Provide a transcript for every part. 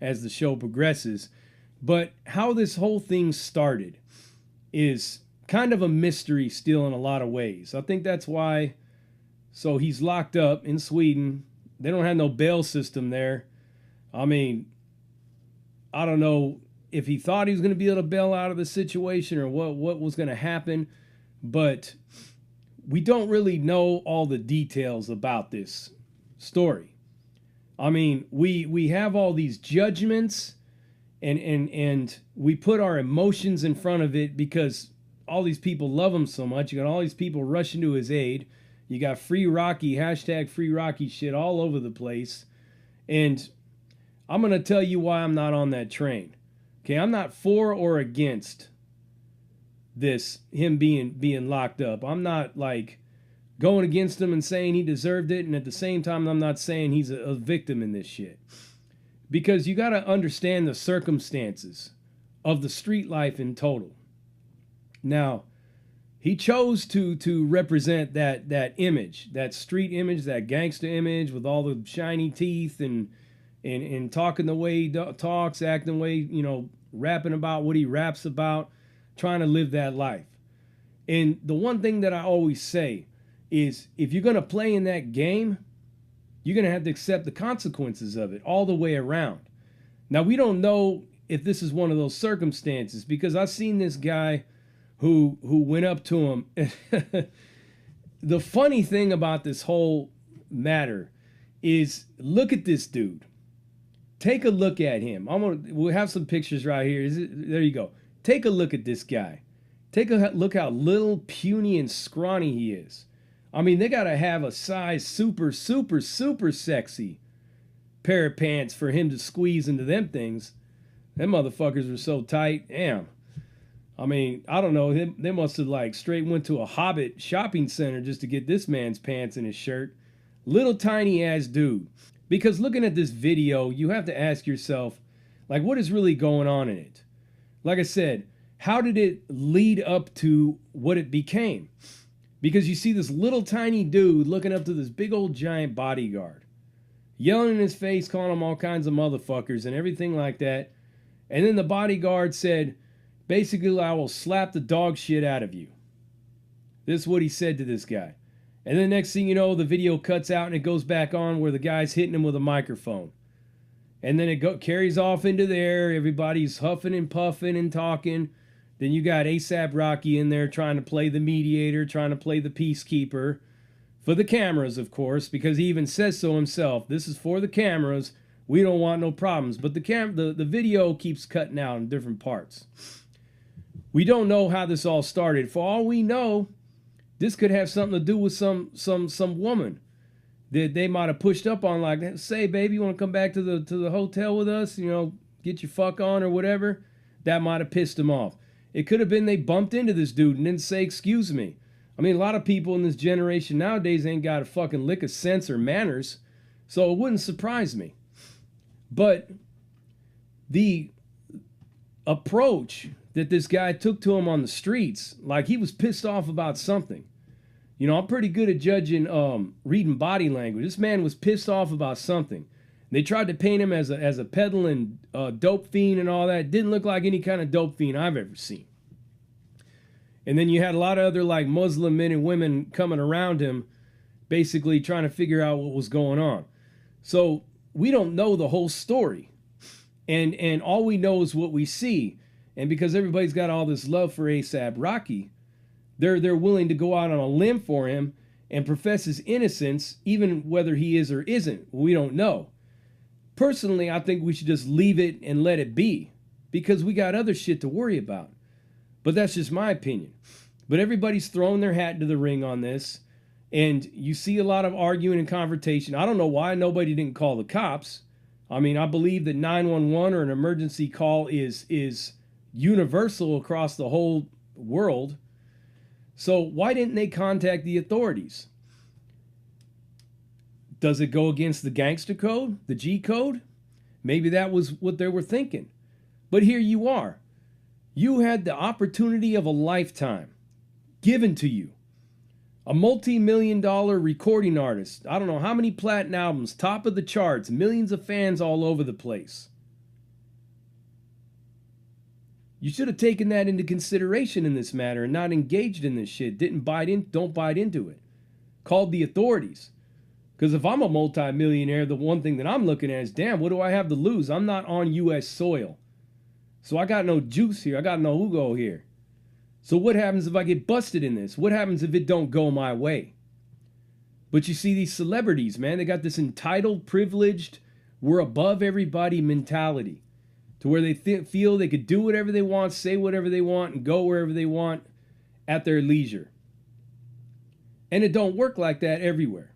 as the show progresses. But how this whole thing started is kind of a mystery still in a lot of ways. I think that's why. So he's locked up in Sweden. They don't have no bail system there. I mean, I don't know if he thought he was going to be able to bail out of the situation or what was going to happen, but we don't really know all the details about this story. I mean, we have all these judgments and we put our emotions in front of it because all these people love him so much. You got all these people rushing to his aid. You got Free Rocky, hashtag Free Rocky shit all over the place. And I'm going to tell you why I'm not on that train. Okay, I'm not for or against this, him being locked up. I'm not like going against him and saying he deserved it. And at the same time, I'm not saying he's a victim in this shit. Because you got to understand the circumstances of the street life in total. Now, he chose to represent that image, that street image, that gangster image with all the shiny teeth and talking the way he talks, acting the way, you know, rapping about what he raps about, trying to live that life. And the one thing that I always say is if you're going to play in that game, you're going to have to accept the consequences of it all the way around. Now, we don't know if this is one of those circumstances because I've seen this guy who went up to him. The funny thing about this whole matter is look at this dude. Take a look at him. We'll have some pictures right here. There you go. Take a look at this guy. Take a look how little, puny, and scrawny he is. I mean, they got to have a size super, super, super sexy pair of pants for him to squeeze into them things. Them motherfuckers were so tight. Damn. I mean, I don't know. They must have like straight went to a Hobbit shopping center just to get this man's pants and his shirt. Little tiny ass dude. Because looking at this video, you have to ask yourself, like, what is really going on in it? Like I said, how did it lead up to what it became? Because you see this little tiny dude looking up to this big old giant bodyguard, yelling in his face, calling him all kinds of motherfuckers and everything like that. And then the bodyguard said, basically, I will slap the dog shit out of you. This is what he said to this guy. And then next thing you know, the video cuts out and it goes back on where the guy's hitting him with a microphone. And then it carries off into there. Everybody's huffing and puffing and talking. Then you got A$AP Rocky in there trying to play the mediator, trying to play the peacekeeper. For the cameras, of course, because he even says so himself. This is for the cameras. We don't want no problems. But the video keeps cutting out in different parts. We don't know how this all started. For all we know, this could have something to do with some woman that they might have pushed up on, like, say, baby, you want to come back to the hotel with us? You know, get your fuck on or whatever. That might have pissed him off. It could have been they bumped into this dude and didn't say, excuse me. I mean, a lot of people in this generation nowadays ain't got a fucking lick of sense or manners, so it wouldn't surprise me. But the approach that this guy took to him on the streets, like he was pissed off about something. You know, I'm pretty good at judging, reading body language. This man was pissed off about something. They tried to paint him as a peddling dope fiend and all that. Didn't look like any kind of dope fiend I've ever seen. And then you had a lot of other like Muslim men and women coming around him, basically trying to figure out what was going on. So we don't know the whole story. And all we know is what we see. And because everybody's got all this love for A$AP Rocky, they're willing to go out on a limb for him and profess his innocence, even whether he is or isn't. We don't know. Personally, I think we should just leave it and let it be because we got other shit to worry about. But that's just my opinion. But everybody's throwing their hat into the ring on this. And you see a lot of arguing and confrontation. I don't know why nobody didn't call the cops. I mean, I believe that 911 or an emergency call is universal across the whole world. So why didn't they contact the authorities? Does it go against the gangster code, the G code? Maybe that was what they were thinking. But here you are. You had the opportunity of a lifetime given to you. A multi-million-dollar recording artist. I don't know how many platinum albums, top of the charts, millions of fans all over the place. You should have taken that into consideration in this matter and not engaged in this shit. Don't bite into it. Called the authorities. Because if I'm a multimillionaire, the one thing that I'm looking at is, damn, what do I have to lose? I'm not on U.S. soil. So I got no juice here. I got no Hugo here. So what happens if I get busted in this? What happens if it don't go my way? But you see these celebrities, man, they got this entitled, privileged, we're above everybody mentality. To where they feel they could do whatever they want, say whatever they want, and go wherever they want at their leisure. And it don't work like that everywhere.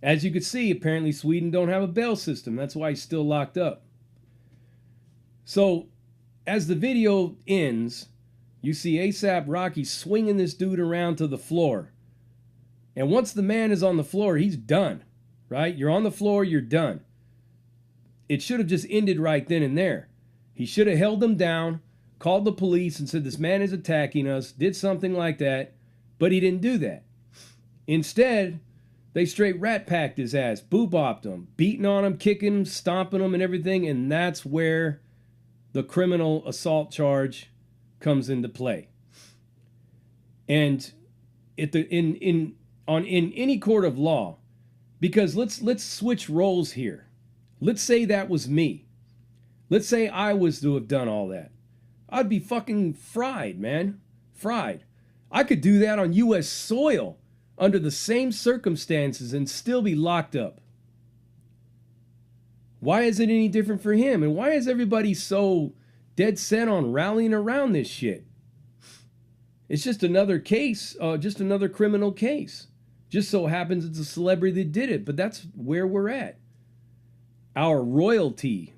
As you could see, apparently Sweden don't have a bail system. That's why he's still locked up. So, as the video ends, you see A$AP Rocky swinging this dude around to the floor. And once the man is on the floor, he's done, right? You're on the floor, you're done. It should have just ended right then and there. He should have held them down, called the police and said, this man is attacking us, did something like that, but he didn't do that. Instead, they straight rat packed his ass, boo-bopped him, beating on him, kicking him, stomping him and everything, and that's where the criminal assault charge comes into play. And in any court of law, because let's switch roles here. Let's say that was me. Let's say I was to have done all that. I'd be fucking fried, man. Fried. I could do that on U.S. soil under the same circumstances and still be locked up. Why is it any different for him? And why is everybody so dead set on rallying around this shit? It's just another case, just another criminal case. Just so happens it's a celebrity that did it, but that's where we're at. Our royalty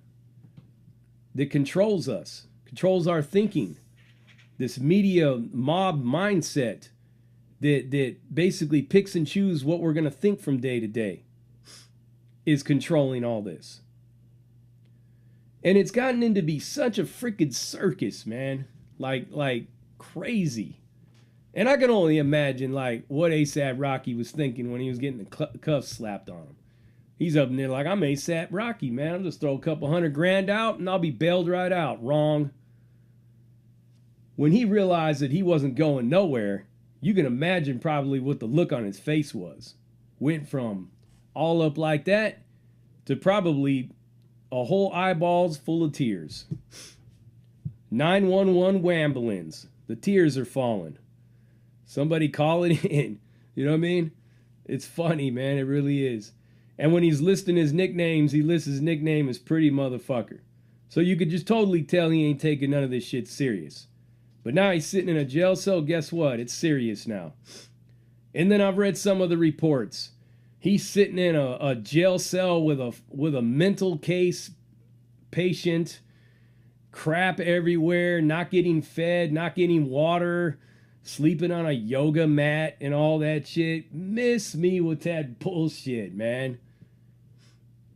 that controls us, controls our thinking, this media mob mindset that basically picks and chooses what we're going to think from day to day, is controlling all this. And it's gotten into be such a freaking circus, man. Like crazy. And I can only imagine like what A$AP Rocky was thinking when he was getting the cuffs slapped on him. He's up in there like, I'm A$AP Rocky, man. I'll just throw a couple $100,000 out and I'll be bailed right out. Wrong. When he realized that he wasn't going nowhere, you can imagine probably what the look on his face was. Went from all up like that to probably a whole eyeballs full of tears. 911 wambulins. The tears are falling. Somebody call it in. You know what I mean? It's funny, man. It really is. And when he's listing his nicknames, he lists his nickname as Pretty Motherfucker. So you could just totally tell he ain't taking none of this shit serious. But now he's sitting in a jail cell. Guess what? It's serious now. And then I've read some of the reports. He's sitting in a jail cell with a mental case patient, crap everywhere, not getting fed, not getting water, sleeping on a yoga mat and all that shit. Miss me with that bullshit, man.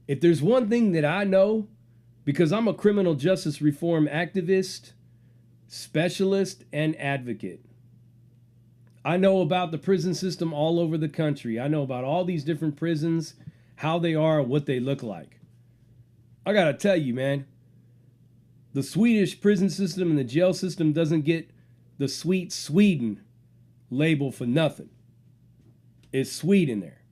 If there's one thing that I know, because I'm a criminal justice reform activist, specialist, and advocate, I know about the prison system all over the country. I know about all these different prisons, how they are, what they look like. I gotta tell you, man, the Swedish prison system and the jail system doesn't get the sweet Sweden label for nothing. It's sweet in there.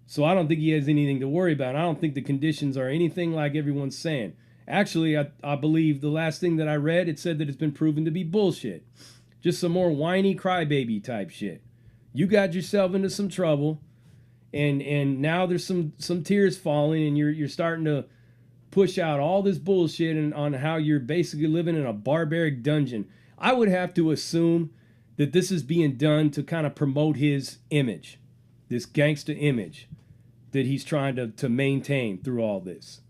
So I don't think he has anything to worry about. I don't think the conditions are anything like everyone's saying. Actually, I believe the last thing that I read, it said that it's been proven to be bullshit. Just some more whiny crybaby type shit. You got yourself into some trouble, and now there's some tears falling, and you're starting to push out all this bullshit on how you're basically living in a barbaric dungeon. I would have to assume that this is being done to kind of promote his image, this gangster image that he's trying to maintain through all this.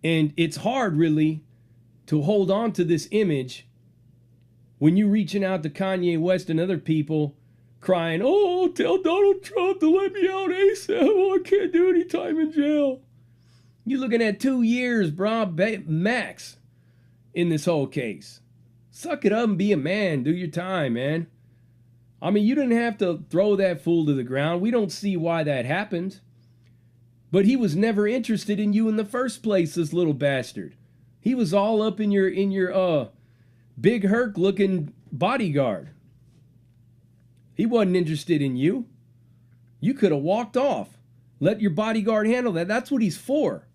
And it's hard, really, to hold on to this image when you're reaching out to Kanye West and other people crying, oh, tell Donald Trump to let me out ASAP. Oh, I can't do any time in jail. You're looking at 2 years, bro, max, in this whole case. Suck it up and be a man. Do your time, man. I mean, you didn't have to throw that fool to the ground. We don't see why that happened. But he was never interested in you in the first place, this little bastard. He was all up in your Big Herc looking bodyguard. He wasn't interested in you. You could have walked off. Let your bodyguard handle that. That's what he's for.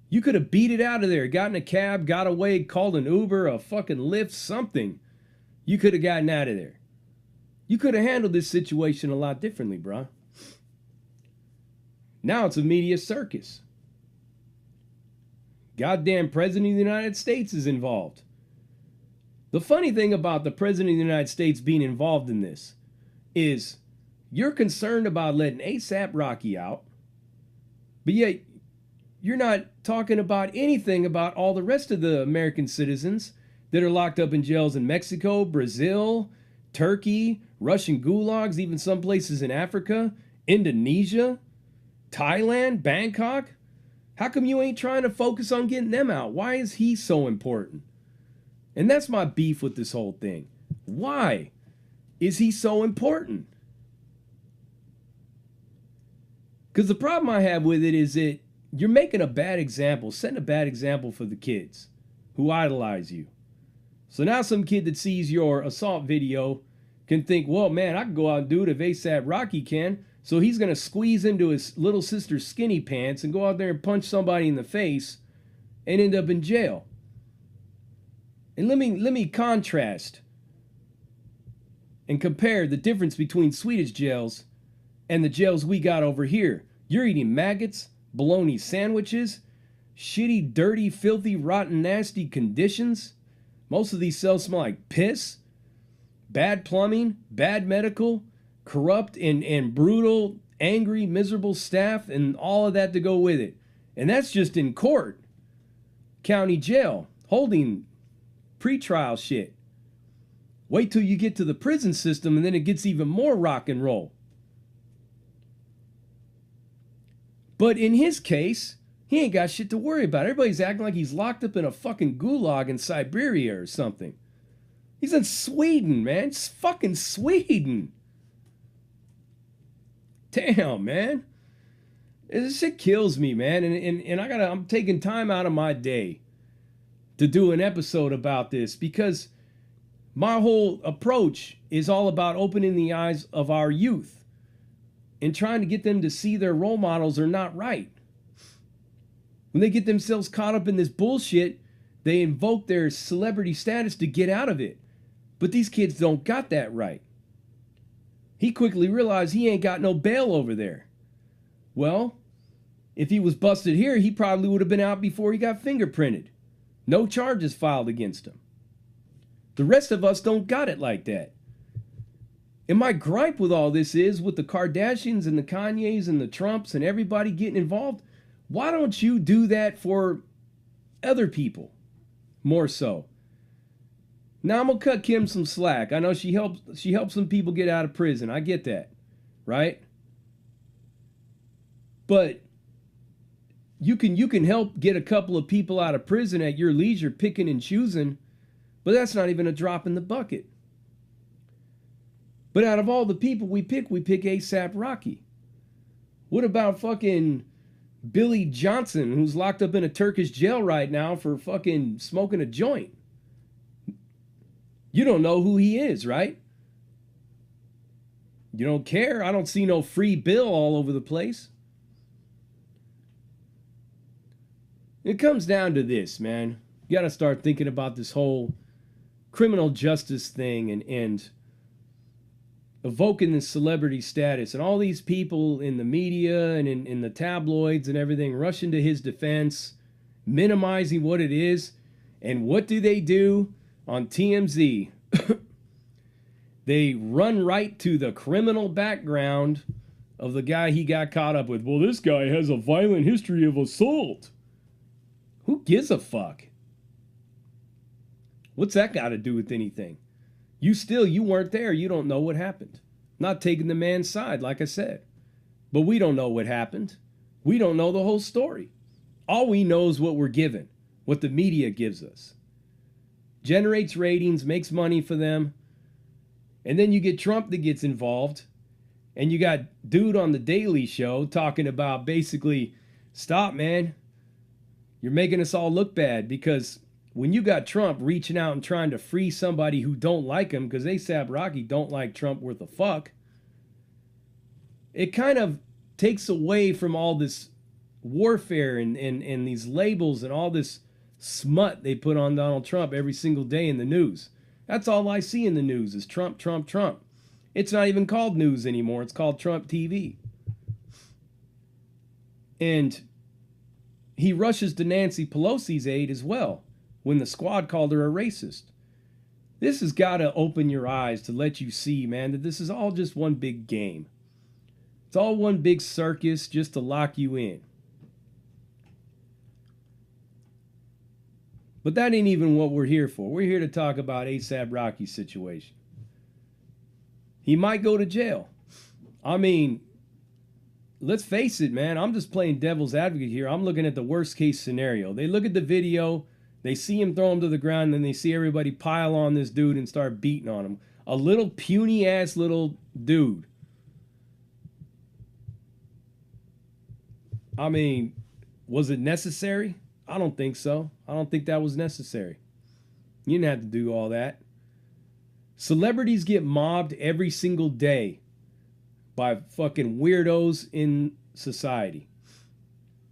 You could have beat it out of there, got in a cab, got away, called an Uber, a fucking Lyft, something. You could have gotten out of there. You could have handled this situation a lot differently, bro. Now it's a media circus. Goddamn President of the United States is involved. The funny thing about the President of the United States being involved in this is you're concerned about letting A$AP Rocky out, but yet you're not talking about anything about all the rest of the American citizens that are locked up in jails in Mexico, Brazil, Turkey, Russian gulags, even some places in Africa, Indonesia, Thailand, Bangkok. How come you ain't trying to focus on getting them out? Why is he so important? And that's my beef with this whole thing. Why is he so important? Because the problem I have with it is that you're making a bad example, setting a bad example for the kids who idolize you. So now some kid that sees your assault video can think, well, man, I can go out and do it if A$AP Rocky can. So he's going to squeeze into his little sister's skinny pants and go out there and punch somebody in the face and end up in jail. And let me contrast and compare the difference between Swedish jails and the jails we got over here. You're eating maggots, bologna sandwiches, shitty, dirty, filthy, rotten, nasty conditions. Most of these cells smell like piss, bad plumbing, bad medical, corrupt and brutal, angry, miserable staff, and all of that to go with it. And that's just in court, county jail, holding pretrial shit. Wait till you get to the prison system and then it gets even more rock and roll. But in his case, he ain't got shit to worry about. Everybody's acting like he's locked up in a fucking gulag in Siberia or something. He's in Sweden, man. It's fucking Sweden. Damn, man. This shit kills me, man. And I'm taking time out of my day to do an episode about this because my whole approach is all about opening the eyes of our youth and trying to get them to see their role models are not right. When they get themselves caught up in this bullshit, they invoke their celebrity status to get out of it. But these kids don't got that right. He quickly realized he ain't got no bail over there. Well, if he was busted here, he probably would have been out before he got fingerprinted. No charges filed against him. The rest of us don't got it like that. And my gripe with all this is, with the Kardashians and the Kanyes and the Trumps and everybody getting involved, why don't you do that for other people more so? Now I'm gonna cut Kim some slack. I know she helped some people get out of prison. I get that, right? But you can help get a couple of people out of prison at your leisure, picking and choosing, but that's not even a drop in the bucket. But out of all the people we pick A$AP Rocky. What about fucking Billy Johnson, who's locked up in a Turkish jail right now for fucking smoking a joint? You don't know who he is, right? You don't care. I don't see no free bill all over the place. It comes down to this, man. You got to start thinking about this whole criminal justice thing and evoking this celebrity status, and all these people in the media and in the tabloids and everything rushing to his defense, minimizing what it is. And what do on TMZ? They run right to the criminal background of the guy he got caught up with. Well, this guy has a violent history of assault. Who gives a fuck? What's that got to do with anything? You weren't there. You don't know what happened. Not taking the man's side, like I said. But we don't know what happened. We don't know the whole story. All we know is what we're given, what the media gives us. Generates ratings, makes money for them. And then you get Trump that gets involved. And you got dude on the Daily Show talking about basically, stop, man. You're making us all look bad because when you got Trump reaching out and trying to free somebody who don't like him, because A$AP Rocky don't like Trump worth a fuck, it kind of takes away from all this warfare and these labels and all this smut they put on Donald Trump every single day in the news. That's all I see in the news is Trump, Trump, Trump. It's not even called news anymore. It's called Trump TV. And he rushes to Nancy Pelosi's aid as well when the Squad called her a racist. This has got to open your eyes to let you see, man, that this is all just one big game. It's all one big circus just to lock you in. But that ain't even what we're here for. We're here to talk about A$AP Rocky's situation. He might go to jail. I mean, let's face it, man. I'm just playing devil's advocate here. I'm looking at the worst case scenario. They look at the video, they see him throw him to the ground, and then they see everybody pile on this dude and start beating on him. A little puny ass little dude. I mean, was it necessary? I don't think so. I don't think that was necessary. You didn't have to do all that. Celebrities get mobbed every single day by fucking weirdos in society.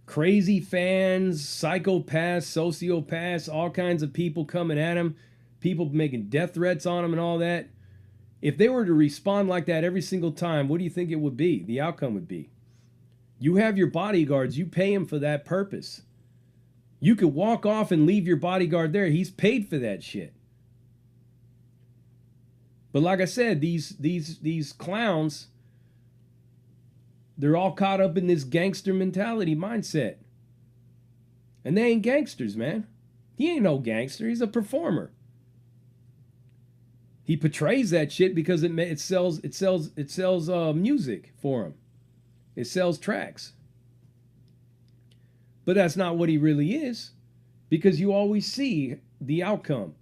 Crazy fans, psychopaths, sociopaths, all kinds of people coming at him, people making death threats on him and all that. If they were to respond like that every single time, what do you think it would be? The outcome would be? You have your bodyguards, you pay him for that purpose. You could walk off and leave your bodyguard there. He's paid for that shit. But like I said, these clowns, they're all caught up in this gangster mentality mindset. And they ain't gangsters, man. He ain't no gangster. He's a performer. He portrays that shit because it sells music for him. It sells tracks. But that's not what he really is, because you always see the outcome.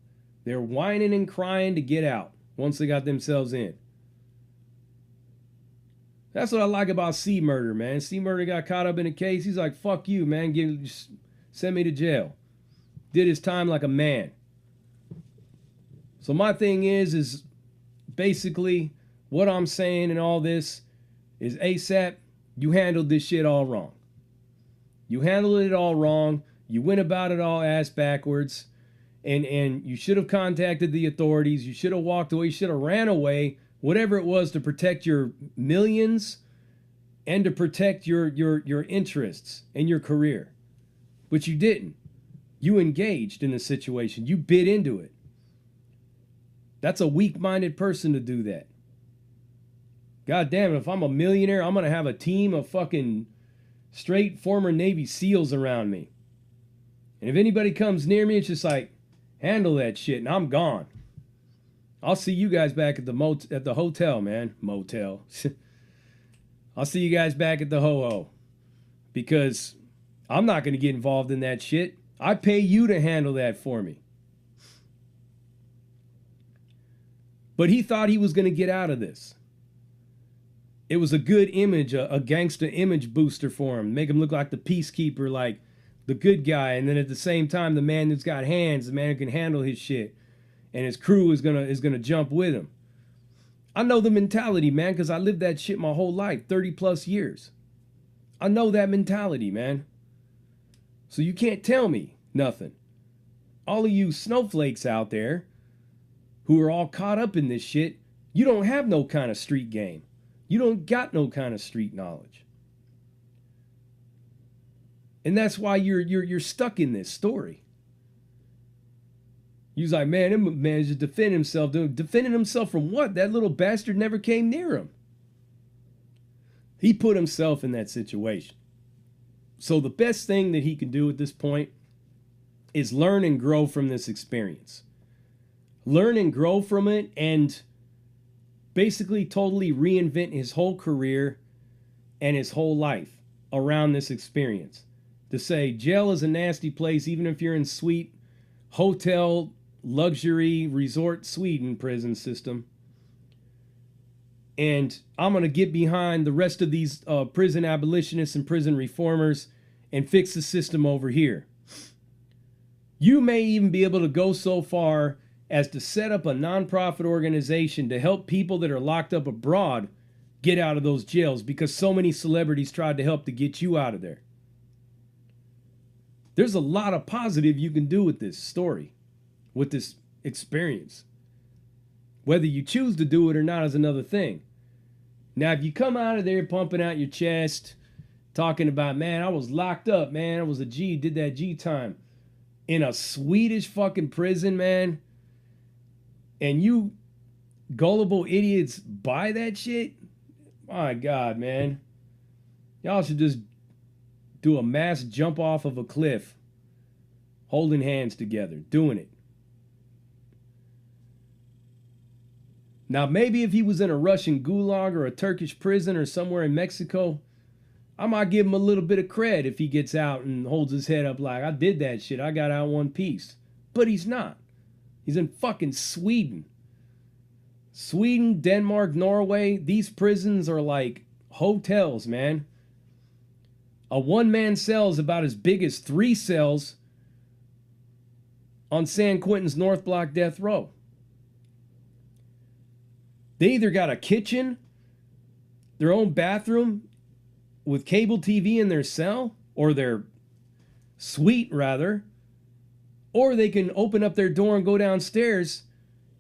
They're whining and crying to get out once they got themselves in. That's what I like about C Murder, man. C Murder got caught up in a case. He's like, fuck you, man. Send me to jail. Did his time like a man. So my thing is basically what I'm saying in all this is A$AP, you handled this shit all wrong. You handled it all wrong. You went about it all ass backwards. And you should have contacted the authorities. You should have walked away. You should have ran away. Whatever it was to protect your millions and to protect your interests and your career. But you didn't. You engaged in the situation. You bit into it. That's a weak-minded person to do that. God damn it, if I'm a millionaire, I'm going to have a team of fucking straight former Navy SEALs around me. And if anybody comes near me, it's just like, handle that shit and I'm gone. I'll see you guys back at the hotel, man. Motel. I'll see you guys back at the ho-ho. Because I'm not going to get involved in that shit. I pay you to handle that for me. But he thought he was going to get out of this. It was a good image, a gangster image booster for him. Make him look like the peacekeeper, like the good guy. And then at the same time, the man that's got hands, the man who can handle his shit. And his crew is gonna jump with him. I know the mentality, man, because I lived that shit my whole life, 30 plus years. I know that mentality, man. So you can't tell me nothing. All of you snowflakes out there who are all caught up in this shit, you don't have no kind of street game. You don't got no kind of street knowledge. And that's why you're stuck in this story. He's like, man, him managed to defend himself. Defending himself from what? That little bastard never came near him. He put himself in that situation. So the best thing that he can do at this point is learn and grow from this experience. Learn and grow from it and basically totally reinvent his whole career and his whole life around this experience. To say jail is a nasty place, even if you're in sweet hotel, luxury, resort Sweden prison system. And I'm going to get behind the rest of these prison abolitionists and prison reformers and fix the system over here. You may even be able to go so far as to set up a nonprofit organization to help people that are locked up abroad get out of those jails because so many celebrities tried to help to get you out of there. There's a lot of positive you can do with this story, with this experience. Whether you choose to do it or not is another thing. Now, if you come out of there pumping out your chest, talking about, man, I was locked up, man, I was a G, did that G time in a Swedish fucking prison, man, and you gullible idiots buy that shit, my God, man. Y'all should just do a mass jump off of a cliff, holding hands together, doing it. Now, maybe if he was in a Russian gulag or a Turkish prison or somewhere in Mexico, I might give him a little bit of cred if he gets out and holds his head up like, I did that shit, I got out one piece. But he's not. He's in fucking Sweden. Sweden, Denmark, Norway, these prisons are like hotels, man. A one-man cell is about as big as 3 cells on San Quentin's North Block death row. They either got a kitchen, their own bathroom with cable TV in their cell, or their suite rather, or they can open up their door and go downstairs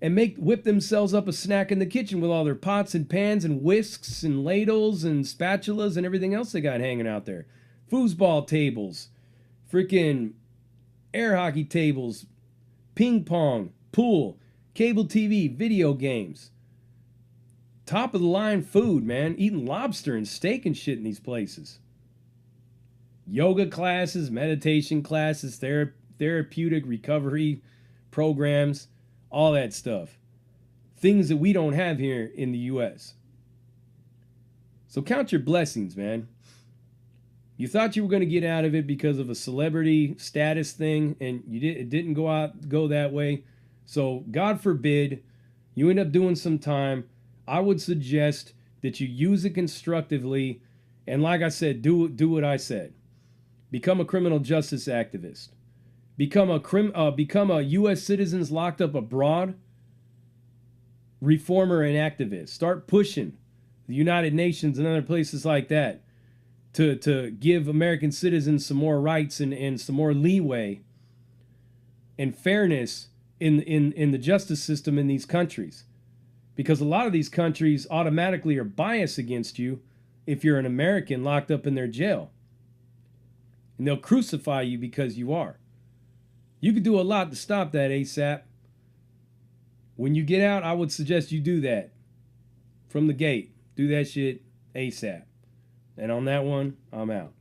and whip themselves up a snack in the kitchen with all their pots and pans and whisks and ladles and spatulas and everything else they got hanging out there. Foosball tables, freaking air hockey tables, ping pong, pool, cable TV, video games. Top of the line food, man. Eating lobster and steak and shit in these places. Yoga classes, meditation classes, therapeutic recovery programs, all that stuff. Things that we don't have here in the U.S. So count your blessings, man. You thought you were going to get out of it because of a celebrity status thing, and it didn't go that way. So God forbid you end up doing some time. I would suggest that you use it constructively, and like I said, do what I said. Become a criminal justice activist. Become a U.S. citizens locked up abroad reformer and activist. Start pushing the United Nations and other places like that to give American citizens some more rights and some more leeway and fairness in the justice system in these countries. Because a lot of these countries automatically are biased against you if you're an American locked up in their jail. And they'll crucify you because you are. You could do a lot to stop that ASAP. When you get out, I would suggest you do that. From the gate. Do that shit ASAP. And on that one, I'm out.